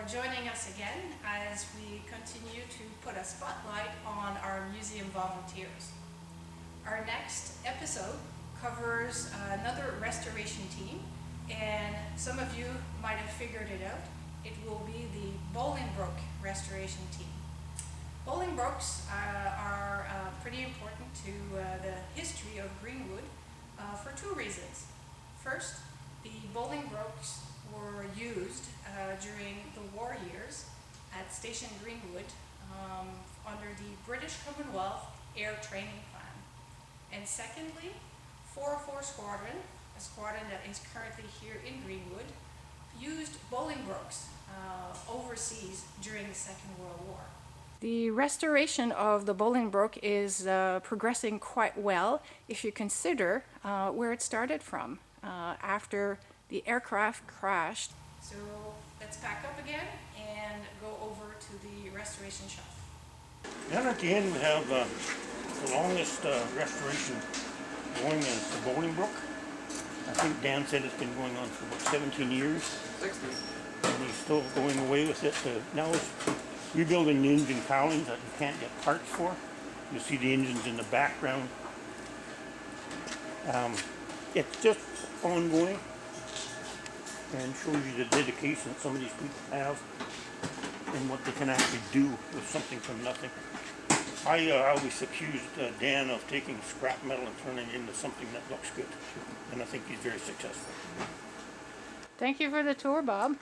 joining us again as we continue to put a spotlight on our museum volunteers. Our next episode covers another restoration team, and some of you might have figured it out. It will be the Bolingbroke restoration team. Bolingbroks are pretty important to the history of Greenwood for two reasons. First, the Bolingbroks were used during the war years at Station Greenwood under the British Commonwealth Air Training Plan. And secondly, 404 Squadron, a squadron that is currently here in Greenwood, used Bolingbroks overseas during the Second World War. The restoration of the Bolingbroke is progressing quite well if you consider where it started from after the aircraft crashed. So let's pack up again and go over to the restoration shop. Down at the end we have the longest restoration going is the Bolingbroke. I think Dan said it's been going on for about 17 years. 60. And he's still going away with it. Now it's rebuilding the engine cowlings that you can't get parts for. You see the engines in the background. It's just ongoing and shows you the dedication that some of these people have and what they can actually do with something from nothing. I always accused Dan of taking scrap metal and turning it into something that looks good, and I think he's very successful. Thank you for the tour, Bob.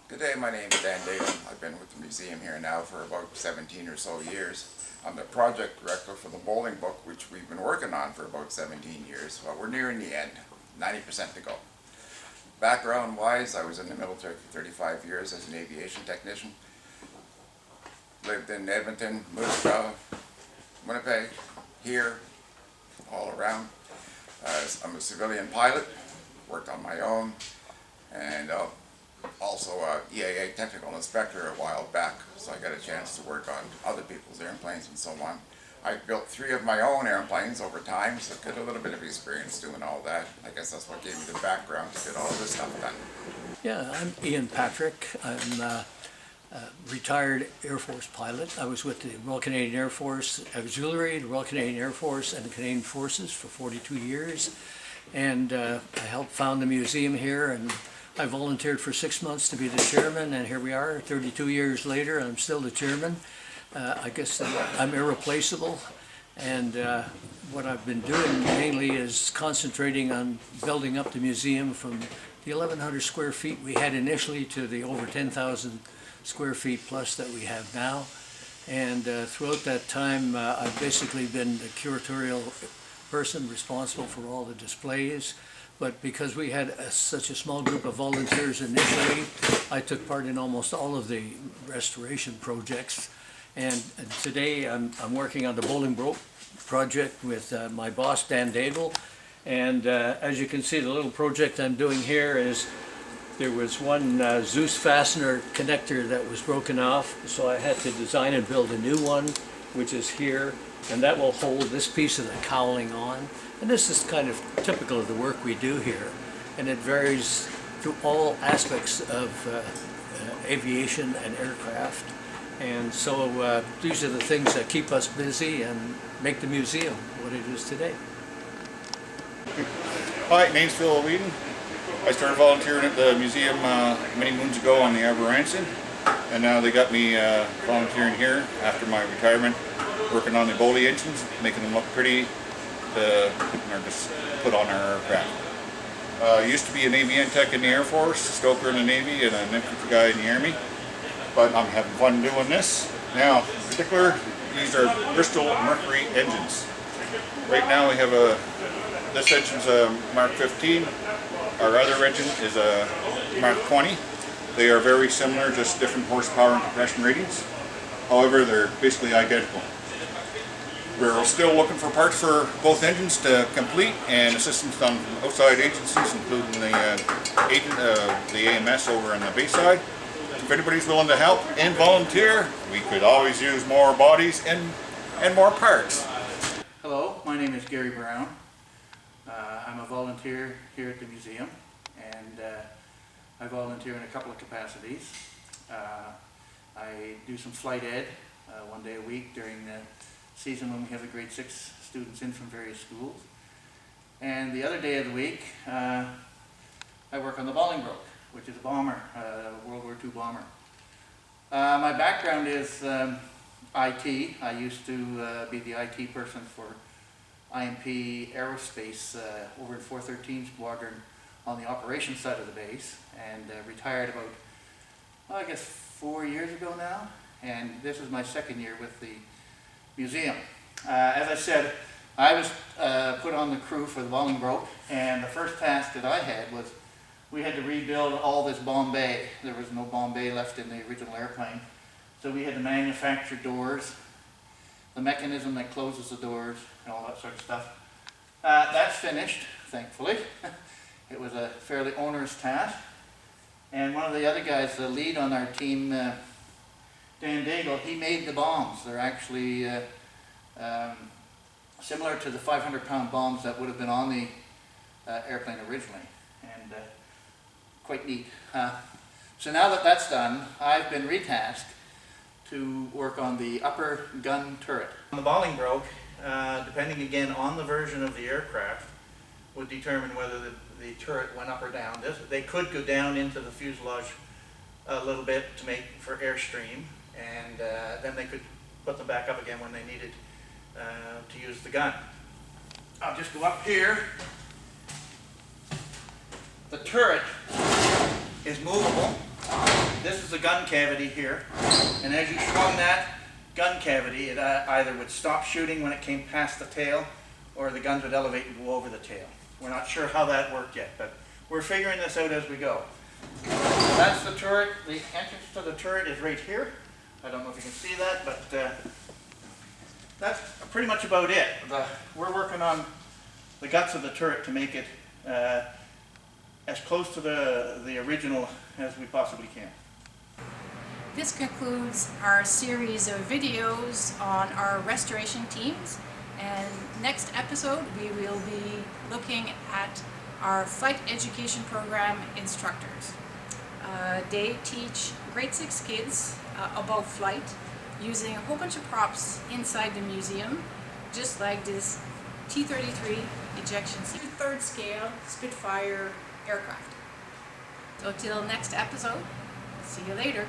Good day, my name is Dan Dale. I've been with the museum here now for about 17 or so years. I'm the project director for the Bolingbroke, which we've been working on for about 17 years. Well, we're nearing the end, 90% to go. Background-wise, I was in the military for 35 years as an aviation technician. Lived in Edmonton, Moose Jaw, Winnipeg, here, all around. I'm a civilian pilot, worked on my own, and also a EAA technical inspector a while back, so I got a chance to work on other people's airplanes and so on. I built 3 of my own airplanes over time, so I got a little bit of experience doing all that. I guess that's what gave me the background to get all this stuff done. Yeah, I'm Ian Patrick. I'm a retired Air Force pilot. I was with the Royal Canadian Air Force Auxiliary, the Royal Canadian Air Force, and the Canadian Forces for 42 years. And I helped found the museum here, and I volunteered for 6 months to be the chairman, and here we are 32 years later, and I'm still the chairman. I guess I'm irreplaceable, and what I've been doing mainly is concentrating on building up the museum from the 1,100 square feet we had initially to the over 10,000 square feet plus that we have now. And throughout that time, I've basically been the curatorial person responsible for all the displays. But because we had such a small group of volunteers initially, I took part in almost all of the restoration projects. And today I'm working on the Bolingbroke project with my boss, Dan Daigle. And as you can see, the little project I'm doing here is there was one Zeus fastener connector that was broken off, so I had to design and build a new one, which is here, and that will hold this piece of the cowling on. And this is kind of typical of the work we do here, and it varies through all aspects of aviation and aircraft. And so these are the things that keep us busy and make the museum what it is today. Hi, my name's Phil Whedon. I started volunteering at the museum many moons ago on the Aberranson, and now they got me volunteering here after my retirement, working on the Boli engines, making them look pretty to put on our aircraft. I used to be an avian tech in the Air Force, a stoker in the Navy, and an infantry guy in the Army. But I'm having fun doing this. Now, in particular, these are Bristol Mercury engines. Right now we have this engine's a Mark 15. Our other engine is a Mark 20. They are very similar, just different horsepower and compression ratings. However, they're basically identical. We're still looking for parts for both engines to complete, and assistance from outside agencies, including the AMS over on the Bayside. If anybody's willing to help and volunteer, we could always use more bodies and more parts. Hello, my name is Gary Brown. I'm a volunteer here at the museum, and I volunteer in a couple of capacities. I do some flight ed one day a week during the season when we have the grade 6 students in from various schools. And the other day of the week, I work on the Bolingbroke, which is a bomber, World War II bomber. My background is IT. I used to be the IT person for IMP Aerospace over in 413 Squadron on the operations side of the base, and retired about, I guess, 4 years ago now, and this is my second year with the museum. As I said, I was put on the crew for the Bolingbroke, and the first task that I had was we had to rebuild all this bomb bay. There was no bomb bay left in the original airplane, so we had to manufacture doors, the mechanism that closes the doors, and all that sort of stuff. That's finished, thankfully. It was a fairly onerous task. And one of the other guys, the lead on our team, Dan Daigle, he made the bombs. They're actually similar to the 500-pound bombs that would have been on the airplane originally, and quite neat. So now that that's done, I've been retasked to work on the upper gun turret. On the Bolingbroke, depending again on the version of the aircraft, would determine whether the turret went up or down. They could go down into the fuselage a little bit to make for airstream, and then they could put them back up again when they needed to use the gun. I'll just go up here. The turret is movable. This is the gun cavity here, and as you swung that gun cavity, it either would stop shooting when it came past the tail, or the guns would elevate and go over the tail. We're not sure how that worked yet, but we're figuring this out as we go. That's the turret. The entrance to the turret is right here. I don't know if you can see that, but that's pretty much about it. We're working on the guts of the turret to make it as close to the original as we possibly can. This concludes our series of videos on our restoration teams, and next episode we will be looking at our flight education program instructors. They teach grade 6 kids about flight using a whole bunch of props inside the museum, just like this T-33 ejection seat, 3rd scale Spitfire aircraft. So till next episode, see you later.